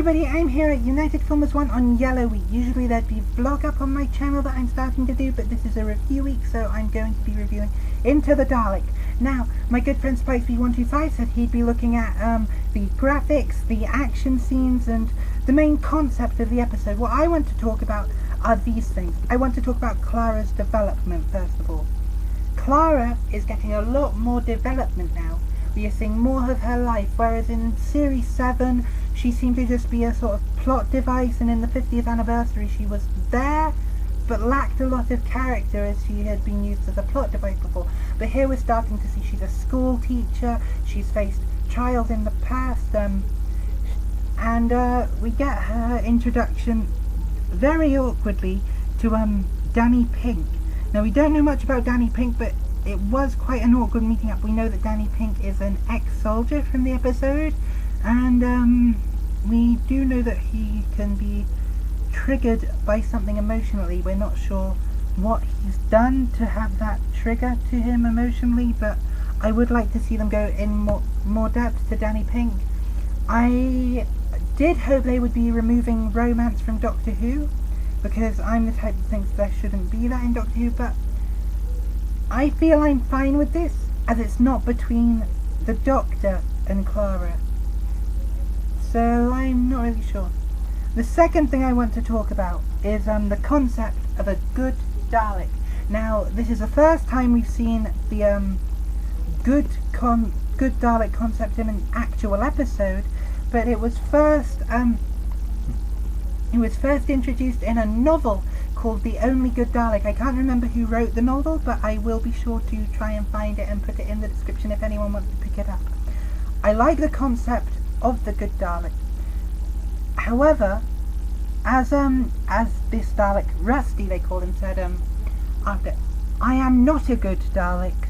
everybody, I'm here at Unitedfilmers1 on Yellow Week. Usually there'd be a vlog up on my channel that I'm starting to do, but this is a review week, so I'm going to be reviewing Into the Dalek. Now, my good friend SpikeSpeed125 said he'd be looking at the graphics, the action scenes, and the main concept of the episode. What I want to talk about are these things. I want to talk about Clara's development, first of all. Clara is getting a lot more development now. We are seeing more of her life, whereas in Series 7 she seemed to just be a sort of plot device, and in the 50th anniversary she was there but lacked a lot of character as she had been used as a plot device before. But here we're starting to see she's a school teacher, she's faced trials in the past, and we get her introduction very awkwardly to Danny Pink. Now, we don't know much about Danny Pink, but it was quite an awkward meeting up. We know that Danny Pink is an ex-soldier from the episode, and we do know that he can be triggered by something emotionally. We're not sure what he's done to have that trigger to him emotionally, but I would like to see them go in more depth to Danny Pink. I did hope they would be removing romance from Doctor Who, because I'm the type that thinks there shouldn't be that in Doctor Who, but I feel I'm fine with this, as it's not between the Doctor and Clara. So I'm not really sure. The second thing I want to talk about is the concept of a good Dalek. Now, this is the first time we've seen the good Dalek concept in an actual episode, but it was first introduced in a novel called The Only Good Dalek. I can't remember who wrote the novel, but I will be sure to try and find it and put it in the description if anyone wants to pick it up. I like the concept of the good Dalek. However, as this Dalek, Rusty they call him, said after, I am not a good Dalek,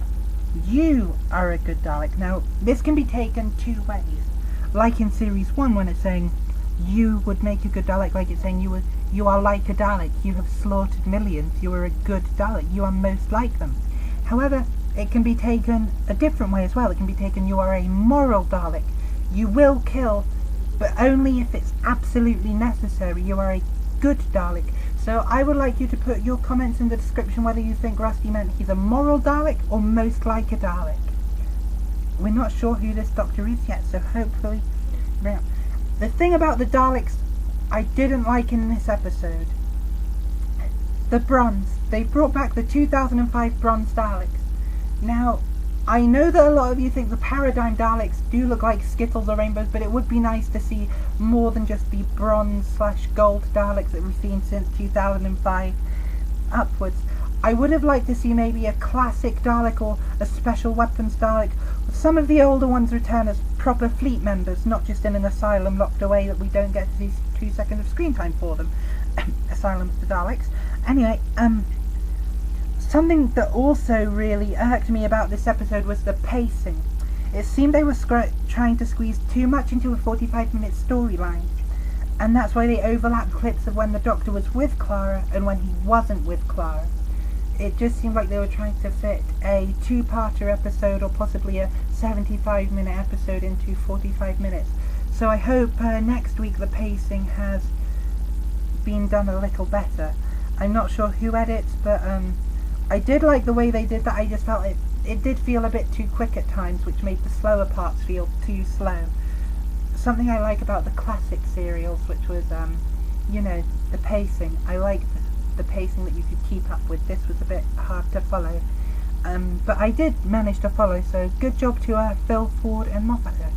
you are a good Dalek. Now, this can be taken two ways. Like in Series 1 when it's saying you would make a good Dalek, like it's saying you are like a Dalek, you have slaughtered millions, you are a good Dalek, you are most like them. However, it can be taken a different way as well. It can be taken you are a moral Dalek, you will kill, but only if it's absolutely necessary. You are a good Dalek. So I would like you to put your comments in the description whether you think Rusty meant he's a moral Dalek or most like a Dalek. We're not sure who this Doctor is yet, so hopefully... The thing about the Daleks I didn't like in this episode, the bronze. They brought back the 2005 bronze Daleks. Now, I know that a lot of you think the Paradigm Daleks do look like Skittles or rainbows, but it would be nice to see more than just the bronze/gold Daleks that we've seen since 2005 upwards. I would have liked to see maybe a classic Dalek or a special weapons Dalek. Some of the older ones return as proper fleet members, not just in an asylum locked away that we don't get to see 2 seconds of screen time for them. Asylums to Daleks. Anyway, something that also really irked me about this episode was the pacing. It seemed they were trying to squeeze too much into a 45-minute storyline, and that's why they overlapped clips of when the Doctor was with Clara and when he wasn't with Clara. It just seemed like they were trying to fit a two-parter episode or possibly a 75-minute episode into 45 minutes. So I hope next week the pacing has been done a little better. I'm not sure who edits, but I did like the way they did that. I just felt it did feel a bit too quick at times, which made the slower parts feel too slow. Something I like about the classic serials, which was, the pacing. I liked the pacing that you could keep up with. This was a bit hard to follow, but I did manage to follow, so good job to Phil, Ford and Moffat there.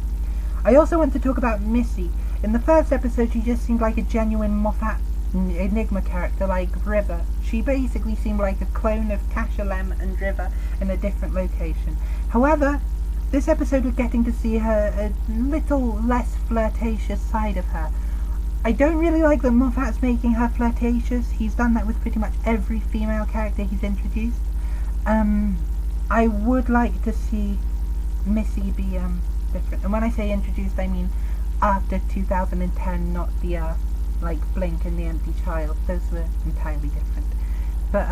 I also want to talk about Missy. In the first episode she just seemed like a genuine Moffat Enigma character, like River. She basically seemed like a clone of Cashalem and River in a different location. However, this episode was getting to see her a little less flirtatious side of her. I don't really like that Moffat's making her flirtatious. He's done that with pretty much every female character he's introduced. I would like to see Missy be different. And when I say introduced, I mean after 2010, not the like Blink and the Empty Child. Those were entirely different. But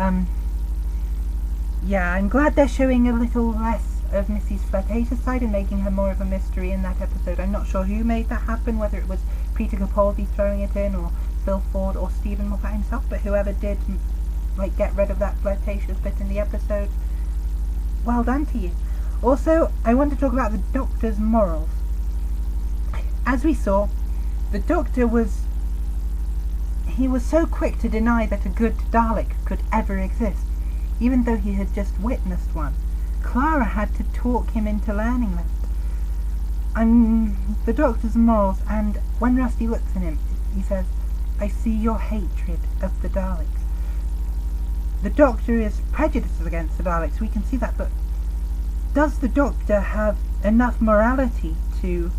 yeah, I'm glad they're showing a little less of Missy's flirtatious side and making her more of a mystery in that episode. I'm not sure who made that happen, whether it was Peter Capaldi throwing it in, or Phil Ford, or Stephen Moffat himself, but whoever did like get rid of that flirtatious bit in the episode, well done to you. Also, I want to talk about the Doctor's morals. As we saw, the Doctor was so quick to deny that a good Dalek could ever exist, even though he had just witnessed one. Clara had to talk him into learning that. And the Doctor's morals, and when Rusty looks at him, he says, "I see your hatred of the Daleks." The Doctor is prejudiced against the Daleks, we can see that, but does the Doctor have enough morality to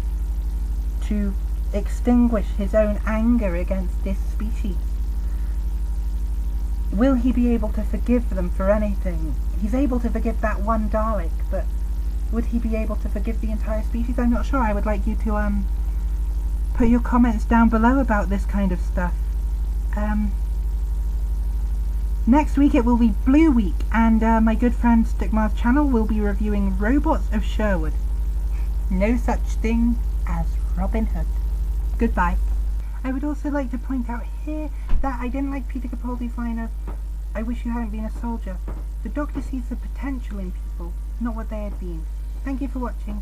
extinguish his own anger against this species? Will he be able to forgive them for anything? He's able to forgive that one Dalek, but would he be able to forgive the entire species? I'm not sure. I would like you to put your comments down below about this kind of stuff. Next week it will be Blue Week, and my good friend Stickmar's channel will be reviewing Robots of Sherwood. No such thing as Robin Hood. Goodbye. I would also like to point out here that I didn't like Peter Capaldi's line of, "I wish you hadn't been a soldier." The Doctor sees the potential in people, not what they had been. Thank you for watching.